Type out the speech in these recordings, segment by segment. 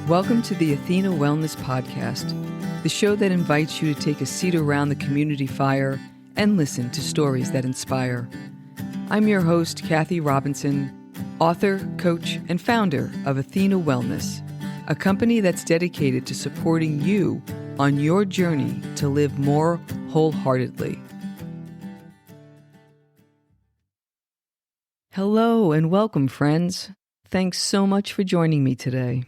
Welcome to the Athena Wellness Podcast, the show that invites you to take a seat around the community fire and listen to stories that inspire. I'm your host, Kathy Robinson, author, coach, and founder of Athena Wellness, a company that's dedicated to supporting you on your journey to live more wholeheartedly. Hello and welcome, friends. Thanks so much for joining me today.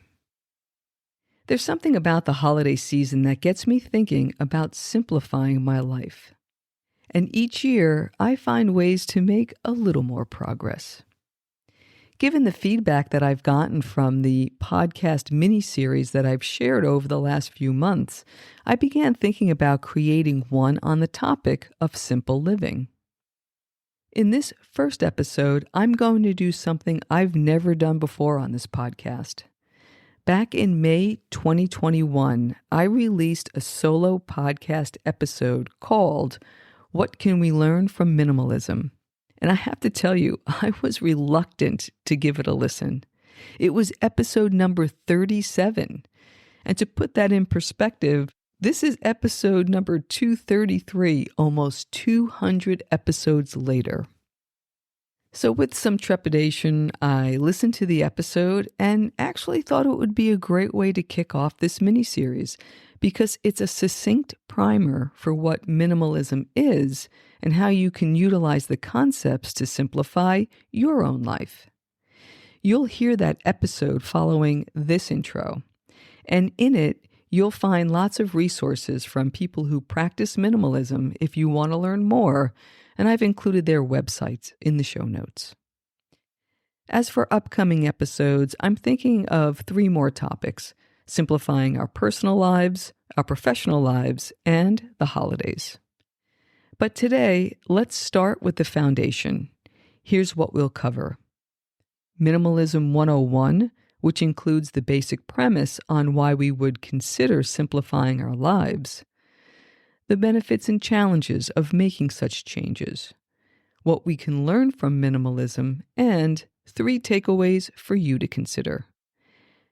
There's something about the holiday season that gets me thinking about simplifying my life. And each year, I find ways to make a little more progress. Given the feedback that I've gotten from the podcast mini-series that I've shared over the last few months, I began thinking about creating one on the topic of simple living. In this first episode, I'm going to do something I've never done before on this podcast. Back in May 2021, I released a solo podcast episode called What Can We Learn from Minimalism? And I have to tell you, I was reluctant to give it a listen. It was episode number 37. And to put that in perspective, this is episode number 233, almost 200 episodes later. So with some trepidation, I listened to the episode and actually thought it would be a great way to kick off this mini-series because it's a succinct primer for what minimalism is and how you can utilize the concepts to simplify your own life. You'll hear that episode following this intro, and in it, you'll find lots of resources from people who practice minimalism if you want to learn more, and I've included their websites in the show notes. As for upcoming episodes, I'm thinking of 3 more topics: simplifying our personal lives, our professional lives, and the holidays. But today, let's start with the foundation. Here's what we'll cover. Minimalism 101, which includes the basic premise on why we would consider simplifying our lives. The benefits and challenges of making such changes, what we can learn from minimalism, and 3 takeaways for you to consider.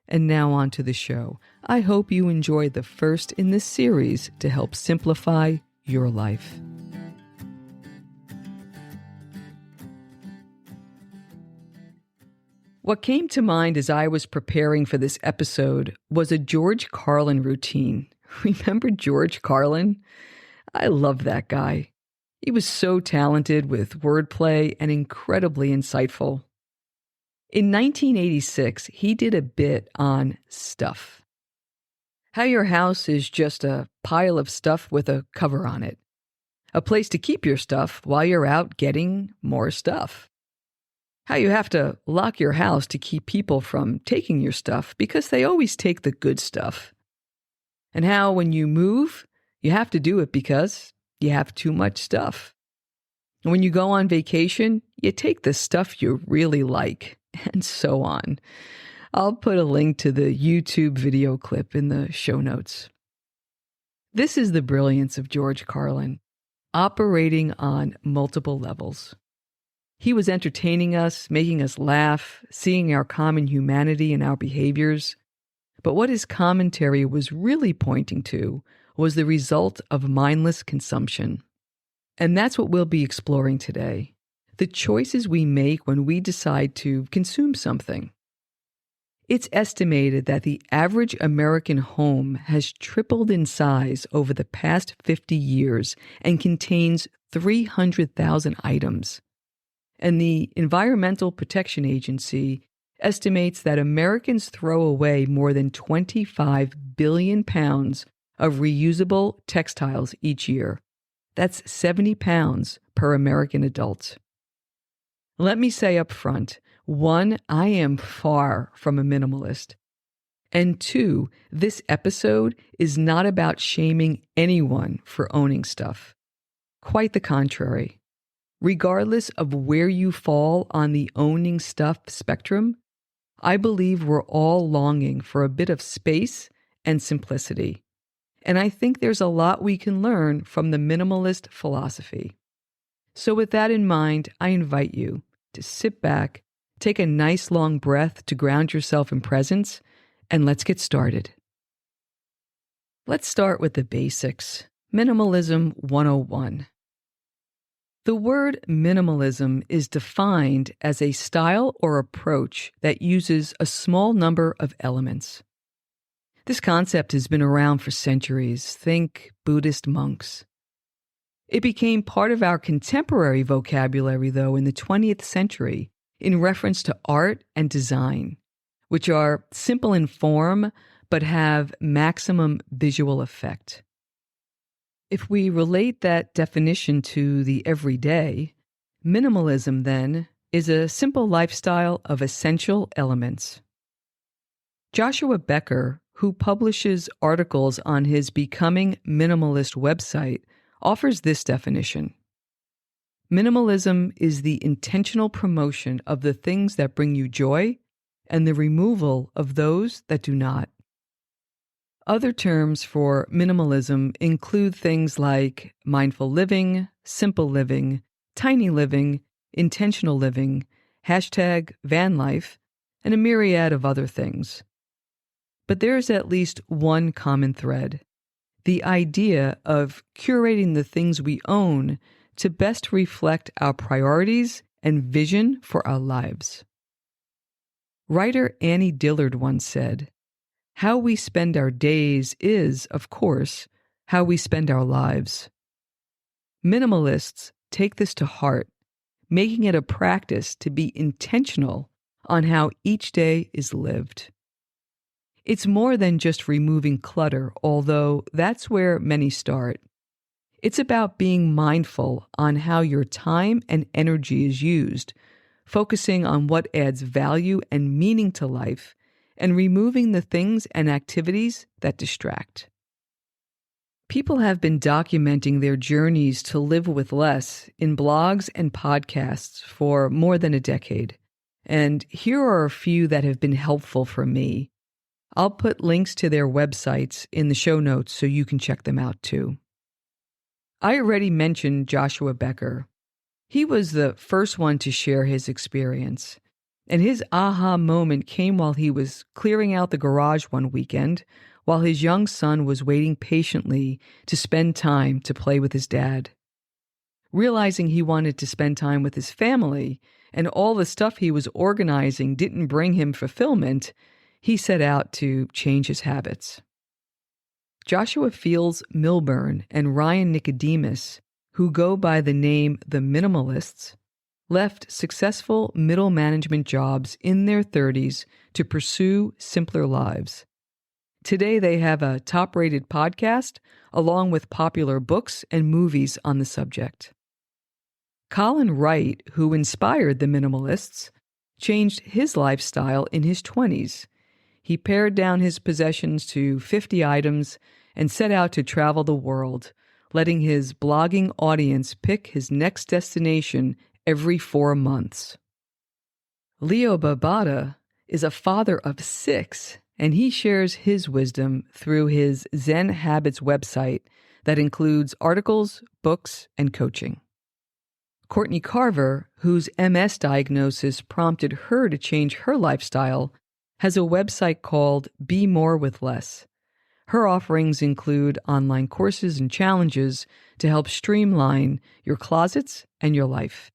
And now on to the show. I hope you enjoyed the first in this series to help simplify your life. What came to mind as I was preparing for this episode was a George Carlin routine. Remember George Carlin? I love that guy. He was so talented with wordplay and incredibly insightful. In 1986, he did a bit on stuff. How your house is just a pile of stuff with a cover on it. A place to keep your stuff while you're out getting more stuff. How you have to lock your house to keep people from taking your stuff because they always take the good stuff. And how when you move, you have to do it because you have too much stuff. And when you go on vacation, you take the stuff you really like, and so on. I'll put a link to the YouTube video clip in the show notes. This is the brilliance of George Carlin, operating on multiple levels. He was entertaining us, making us laugh, seeing our common humanity in our behaviors. But what his commentary was really pointing to was the result of mindless consumption. And that's what we'll be exploring today. The choices we make when we decide to consume something. It's estimated that the average American home has tripled in size over the past 50 years and contains 300,000 items. And the Environmental Protection Agency estimates that Americans throw away more than 25 billion pounds of reusable textiles each year. That's 70 pounds per American adult. Let me say up front, 1, I am far from a minimalist. And 2, this episode is not about shaming anyone for owning stuff. Quite the contrary. Regardless of where you fall on the owning stuff spectrum, I believe we're all longing for a bit of space and simplicity. And I think there's a lot we can learn from the minimalist philosophy. So with that in mind, I invite you to sit back, take a nice long breath to ground yourself in presence, and let's get started. Let's start with the basics. Minimalism 101. The word minimalism is defined as a style or approach that uses a small number of elements. This concept has been around for centuries. Think Buddhist monks. It became part of our contemporary vocabulary, though, in the 20th century in reference to art and design, which are simple in form but have maximum visual effect. If we relate that definition to the everyday, minimalism, then, is a simple lifestyle of essential elements. Joshua Becker, who publishes articles on his Becoming Minimalist website, offers this definition. Minimalism is the intentional promotion of the things that bring you joy and the removal of those that do not. Other terms for minimalism include things like mindful living, simple living, tiny living, intentional living, #van life, and a myriad of other things. But there's at least one common thread: the idea of curating the things we own to best reflect our priorities and vision for our lives. Writer Annie Dillard once said, "How we spend our days is, of course, how we spend our lives." Minimalists take this to heart, making it a practice to be intentional on how each day is lived. It's more than just removing clutter, although that's where many start. It's about being mindful on how your time and energy is used, focusing on what adds value and meaning to life, and removing the things and activities that distract. People have been documenting their journeys to live with less in blogs and podcasts for more than a decade, and here are a few that have been helpful for me. I'll put links to their websites in the show notes so you can check them out too. I already mentioned Joshua Becker. He was the first one to share his experience. And his aha moment came while he was clearing out the garage one weekend, while his young son was waiting patiently to spend time to play with his dad. Realizing he wanted to spend time with his family, and all the stuff he was organizing didn't bring him fulfillment, he set out to change his habits. Joshua Fields Milburn and Ryan Nicodemus, who go by the name The Minimalists, left successful middle management jobs in their 30s to pursue simpler lives. Today, they have a top-rated podcast, along with popular books and movies on the subject. Colin Wright, who inspired the Minimalists, changed his lifestyle in his 20s. He pared down his possessions to 50 items and set out to travel the world, letting his blogging audience pick his next destination every 4 months. Leo Babauta is a father of 6, and he shares his wisdom through his Zen Habits website that includes articles, books, and coaching. Courtney Carver, whose MS diagnosis prompted her to change her lifestyle, has a website called Be More with Less. Her offerings include online courses and challenges to help streamline your closets and your life.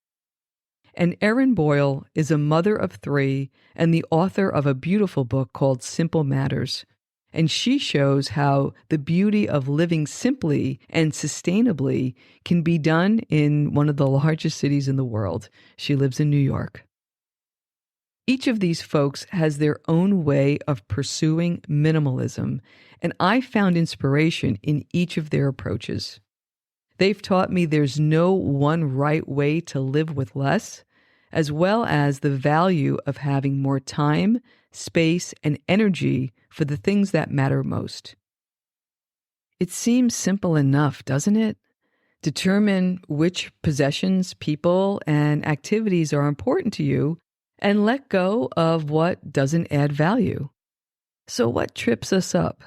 And Erin Boyle is a mother of 3 and the author of a beautiful book called Simple Matters. And she shows how the beauty of living simply and sustainably can be done in one of the largest cities in the world. She lives in New York. Each of these folks has their own way of pursuing minimalism, and I found inspiration in each of their approaches. They've taught me there's no one right way to live with less, as well as the value of having more time, space, and energy for the things that matter most. It seems simple enough, doesn't it? Determine which possessions, people, and activities are important to you and let go of what doesn't add value. So what trips us up?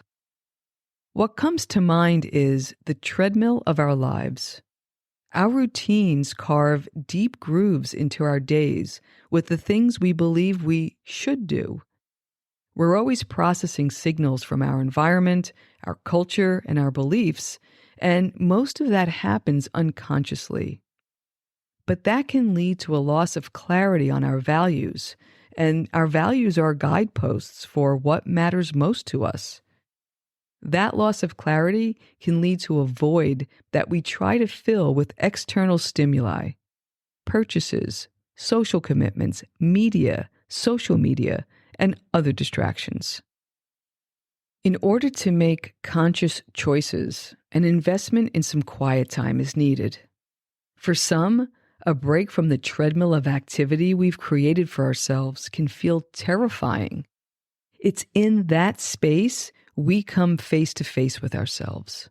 What comes to mind is the treadmill of our lives. Our routines carve deep grooves into our days with the things we believe we should do. We're always processing signals from our environment, our culture, and our beliefs, and most of that happens unconsciously. But that can lead to a loss of clarity on our values, and our values are guideposts for what matters most to us. That loss of clarity can lead to a void that we try to fill with external stimuli, purchases, social commitments, media, social media, and other distractions. In order to make conscious choices, an investment in some quiet time is needed. For some, a break from the treadmill of activity we've created for ourselves can feel terrifying. It's in that space we come face to face with ourselves.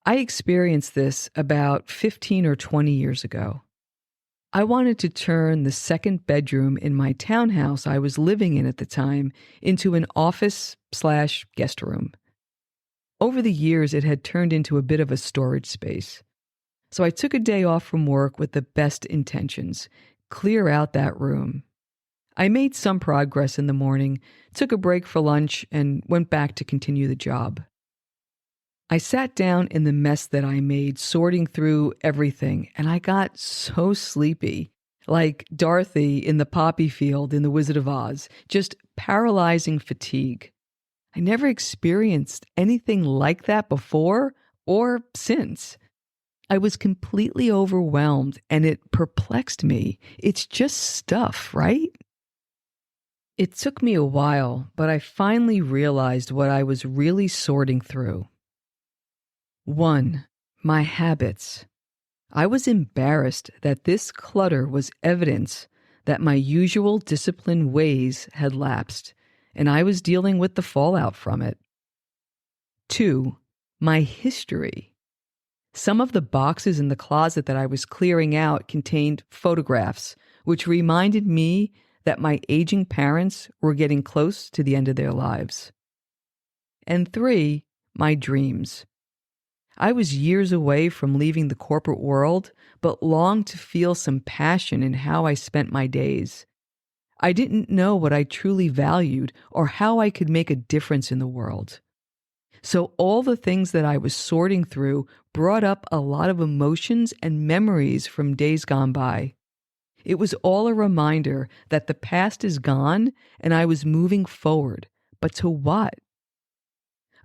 I experienced this about 15 or 20 years ago. I wanted to turn the second bedroom in my townhouse I was living in at the time into an office/guest room. Over the years, it had turned into a bit of a storage space. So I took a day off from work with the best intentions, clear out that room. I made some progress in the morning, took a break for lunch, and went back to continue the job. I sat down in the mess that I made, sorting through everything, and I got so sleepy, like Dorothy in the poppy field in The Wizard of Oz, just paralyzing fatigue. I never experienced anything like that before or since. I was completely overwhelmed, and it perplexed me. It's just stuff, right? It took me a while, but I finally realized what I was really sorting through. 1. My habits. I was embarrassed that this clutter was evidence that my usual disciplined ways had lapsed, and I was dealing with the fallout from it. 2. My history. Some of the boxes in the closet that I was clearing out contained photographs, which reminded me that my aging parents were getting close to the end of their lives. And 3. My dreams. I was years away from leaving the corporate world, but longed to feel some passion in how I spent my days. I didn't know what I truly valued or how I could make a difference in the world. So all the things that I was sorting through brought up a lot of emotions and memories from days gone by. It was all a reminder that the past is gone and I was moving forward. But to what?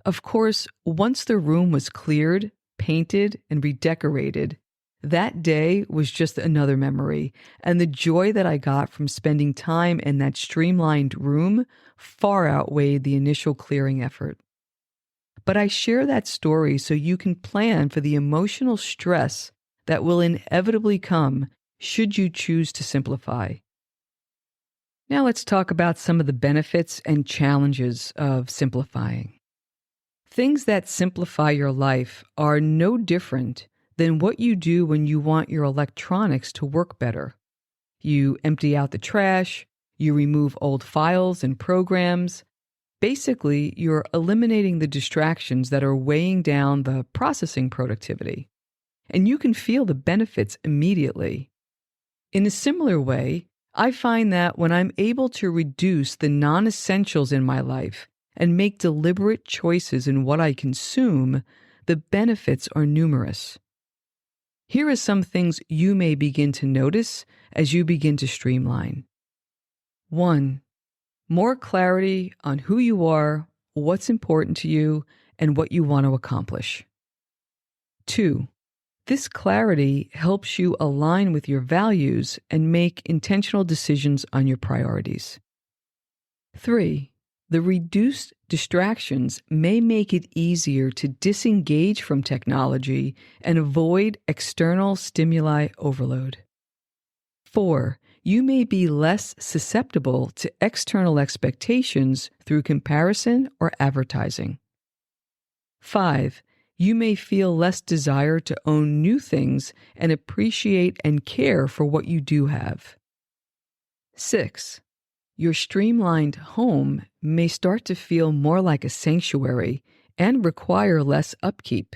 Of course, once the room was cleared, painted, and redecorated, that day was just another memory, and the joy that I got from spending time in that streamlined room far outweighed the initial clearing effort. But I share that story so you can plan for the emotional stress that will inevitably come should you choose to simplify. Now let's talk about some of the benefits and challenges of simplifying. Things that simplify your life are no different than what you do when you want your electronics to work better. You empty out the trash, you remove old files and programs. Basically, you're eliminating the distractions that are weighing down the processing productivity. And you can feel the benefits immediately. In a similar way, I find that when I'm able to reduce the non-essentials in my life and make deliberate choices in what I consume, the benefits are numerous. Here are some things you may begin to notice as you begin to streamline. 1. More clarity on who you are, what's important to you, and what you want to accomplish. 2. This clarity helps you align with your values and make intentional decisions on your priorities. 3. The reduced distractions may make it easier to disengage from technology and avoid external stimuli overload. 4. You may be less susceptible to external expectations through comparison or advertising. 5. You may feel less desire to own new things and appreciate and care for what you do have. 6. Your streamlined home may start to feel more like a sanctuary and require less upkeep.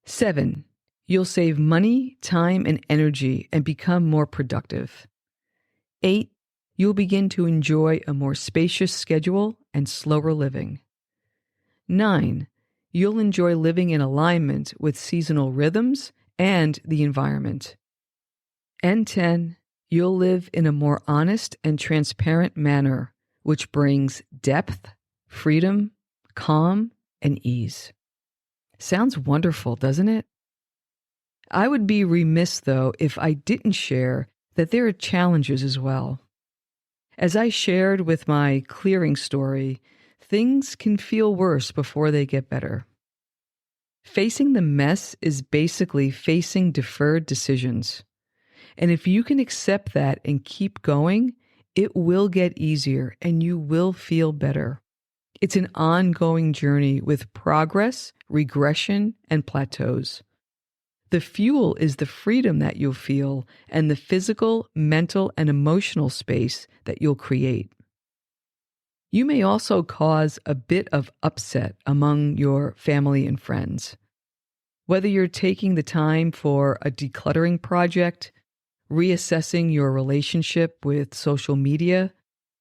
7. You'll save money, time, and energy and become more productive. 8. you'll begin to enjoy a more spacious schedule and slower living. 9. You'll enjoy living in alignment with seasonal rhythms and the environment. And 10. You'll live in a more honest and transparent manner, which brings depth, freedom, calm, and ease. Sounds wonderful, doesn't it? I would be remiss, though, if I didn't share that there are challenges as well. As I shared with my clearing story, things can feel worse before they get better. Facing the mess is basically facing deferred decisions. And if you can accept that and keep going, it will get easier and you will feel better. It's an ongoing journey with progress, regression, and plateaus. The fuel is the freedom that you'll feel and the physical, mental, and emotional space that you'll create. You may also cause a bit of upset among your family and friends. Whether you're taking the time for a decluttering project, reassessing your relationship with social media,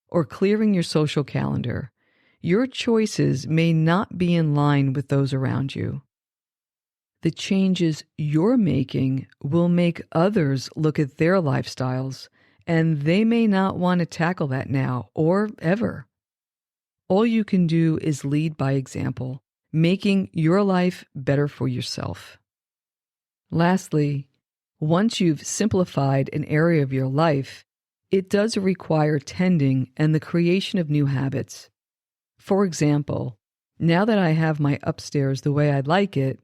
or clearing your social calendar, your choices may not be in line with those around you. The changes you're making will make others look at their lifestyles, and they may not want to tackle that now or ever. All you can do is lead by example, making your life better for yourself. Lastly, once you've simplified an area of your life, it does require tending and the creation of new habits. For example, now that I have my upstairs the way I'd like it,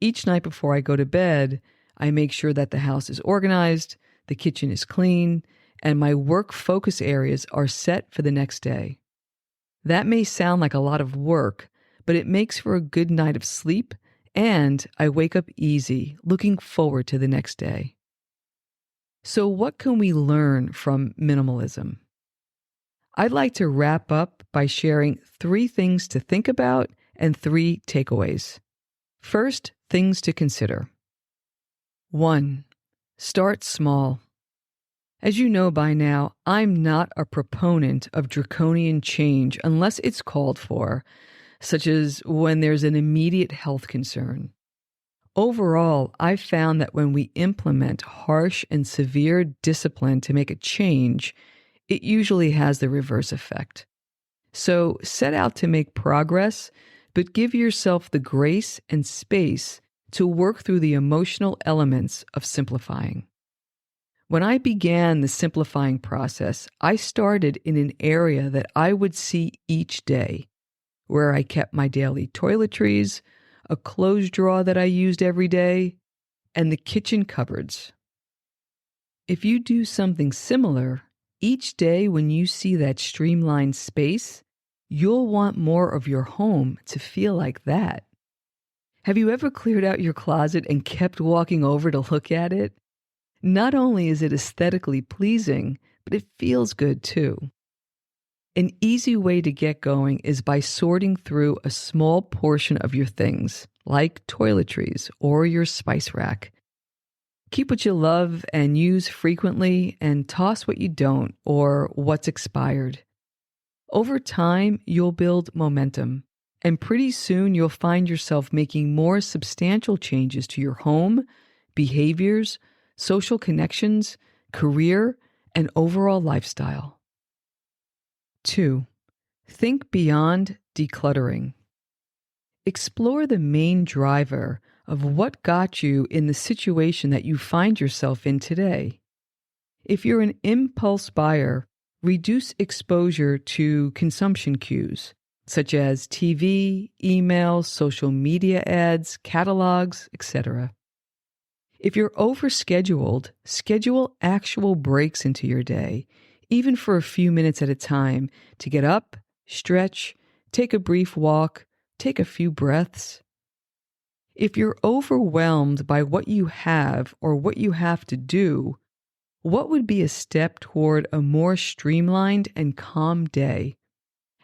each night before I go to bed, I make sure that the house is organized, the kitchen is clean, and my work focus areas are set for the next day. That may sound like a lot of work, but it makes for a good night of sleep, and I wake up easy, looking forward to the next day. So what can we learn from minimalism? I'd like to wrap up by sharing 3 things to think about and 3 takeaways. First, things to consider. 1. Start small. As you know by now, I'm not a proponent of draconian change unless it's called for, such as when there's an immediate health concern. Overall, I've found that when we implement harsh and severe discipline to make a change, it usually has the reverse effect. So set out to make progress, but give yourself the grace and space to work through the emotional elements of simplifying. When I began the simplifying process, I started in an area that I would see each day, where I kept my daily toiletries, a clothes drawer that I used every day, and the kitchen cupboards. If you do something similar, each day when you see that streamlined space, you'll want more of your home to feel like that. Have you ever cleared out your closet and kept walking over to look at it? Not only is it aesthetically pleasing, but it feels good too. An easy way to get going is by sorting through a small portion of your things, like toiletries or your spice rack. Keep what you love and use frequently and toss what you don't or what's expired. Over time, you'll build momentum, and pretty soon you'll find yourself making more substantial changes to your home, behaviors, social connections, career, and overall lifestyle. 2. Think beyond decluttering. Explore the main driver of what got you in the situation that you find yourself in today. If you're an impulse buyer, reduce exposure to consumption cues, such as TV, emails, social media ads, catalogs, etc. If you're overscheduled, schedule actual breaks into your day, even for a few minutes at a time, to get up, stretch, take a brief walk, take a few breaths. If you're overwhelmed by what you have or what you have to do, what would be a step toward a more streamlined and calm day?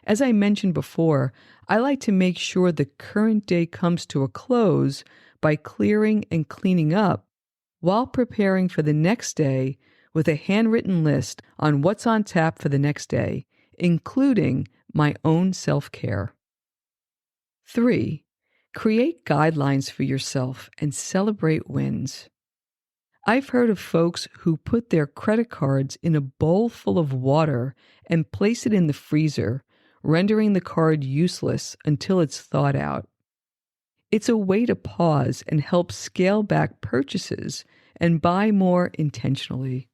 As I mentioned before, I like to make sure the current day comes to a close by clearing and cleaning up while preparing for the next day with a handwritten list on what's on tap for the next day, including my own self-care. 3. Create guidelines for yourself and celebrate wins. I've heard of folks who put their credit cards in a bowl full of water and place it in the freezer, rendering the card useless until it's thawed out. It's a way to pause and help scale back purchases and buy more intentionally.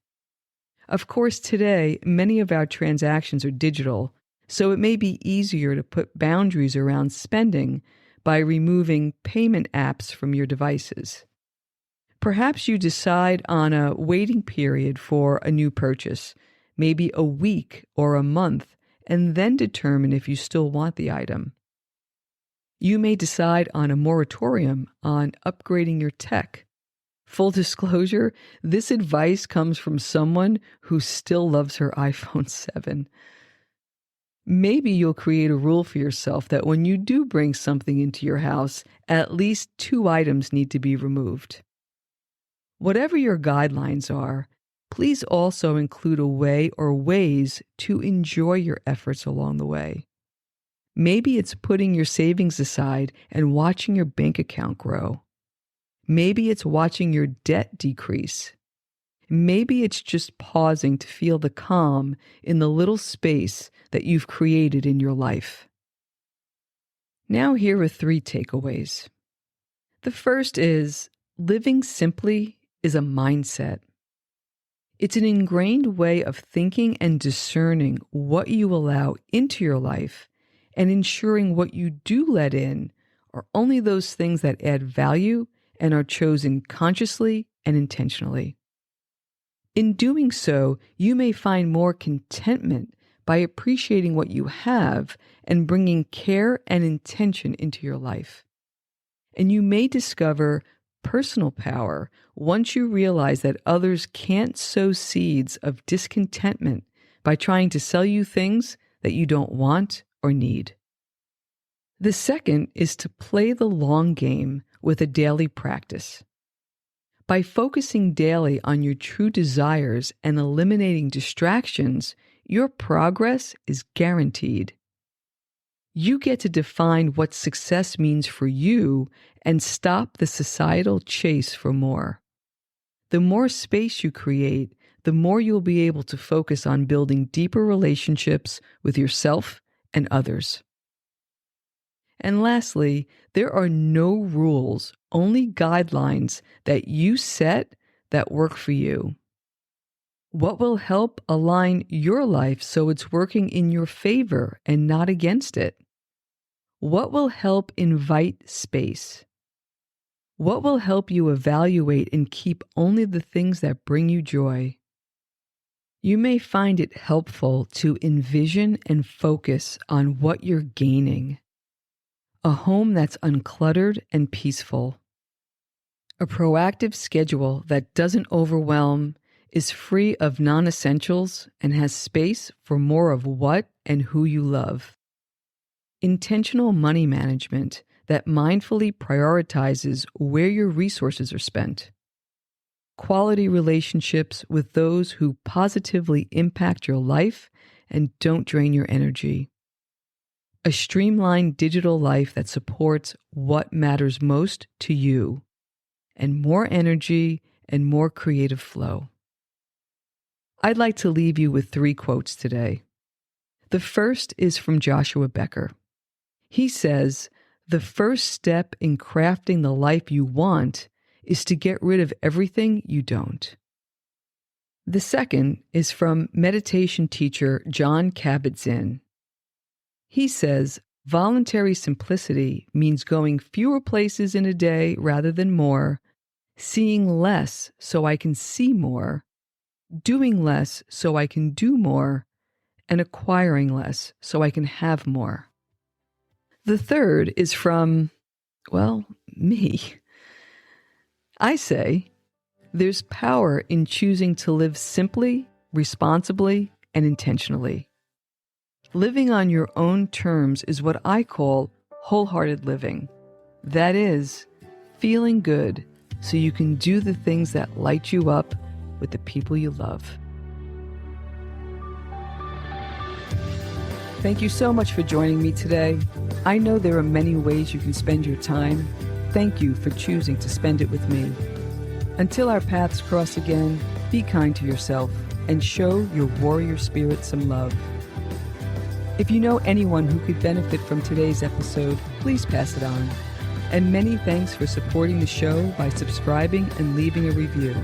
Of course, today, many of our transactions are digital, so it may be easier to put boundaries around spending by removing payment apps from your devices. Perhaps you decide on a waiting period for a new purchase, maybe a week or a month, and then determine if you still want the item. You may decide on a moratorium on upgrading your tech. Full disclosure, this advice comes from someone who still loves her iPhone 7. Maybe you'll create a rule for yourself that when you do bring something into your house, at least 2 items need to be removed. Whatever your guidelines are, please also include a way or ways to enjoy your efforts along the way. Maybe it's putting your savings aside and watching your bank account grow. Maybe it's watching your debt decrease. Maybe it's just pausing to feel the calm in the little space that you've created in your life. Now, here are 3 takeaways. The first is living simply is a mindset. It's an ingrained way of thinking and discerning what you allow into your life and ensuring what you do let in are only those things that add value and are chosen consciously and intentionally. In doing so, you may find more contentment by appreciating what you have and bringing care and intention into your life. And you may discover personal power once you realize that others can't sow seeds of discontentment by trying to sell you things that you don't want or need. The second is to play the long game with a daily practice. By focusing daily on your true desires and eliminating distractions, your progress is guaranteed. You get to define what success means for you and stop the societal chase for more. The more space you create, the more you'll be able to focus on building deeper relationships with yourself and others. And lastly, there are no rules, only guidelines that you set that work for you. What will help align your life so it's working in your favor and not against it? What will help invite space? What will help you evaluate and keep only the things that bring you joy? You may find it helpful to envision and focus on what you're gaining. A home that's uncluttered and peaceful. A proactive schedule that doesn't overwhelm, is free of non-essentials, and has space for more of what and who you love. Intentional money management that mindfully prioritizes where your resources are spent. Quality relationships with those who positively impact your life and don't drain your energy. A streamlined digital life that supports what matters most to you, and more energy and more creative flow. I'd like to leave you with 3 quotes today. The first is from Joshua Becker. He says, "The first step in crafting the life you want is to get rid of everything you don't." The second is from meditation teacher Jon Kabat-Zinn. He says, "Voluntary simplicity means going fewer places in a day rather than more, seeing less so I can see more, doing less so I can do more, and acquiring less so I can have more." The third is from, me. I say, there's power in choosing to live simply, responsibly, and intentionally. Living on your own terms is what I call wholehearted living. That is, feeling good so you can do the things that light you up with the people you love. Thank you so much for joining me today. I know there are many ways you can spend your time. Thank you for choosing to spend it with me. Until our paths cross again, be kind to yourself and show your warrior spirit some love. If you know anyone who could benefit from today's episode, please pass it on. And many thanks for supporting the show by subscribing and leaving a review.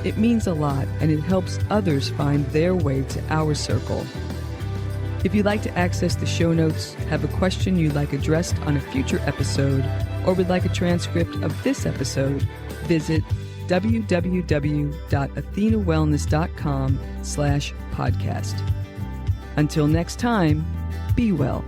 It means a lot, and it helps others find their way to our circle. If you'd like to access the show notes, have a question you'd like addressed on a future episode, or would like a transcript of this episode, visit www.athenawellness.com/podcast. Until next time, be well.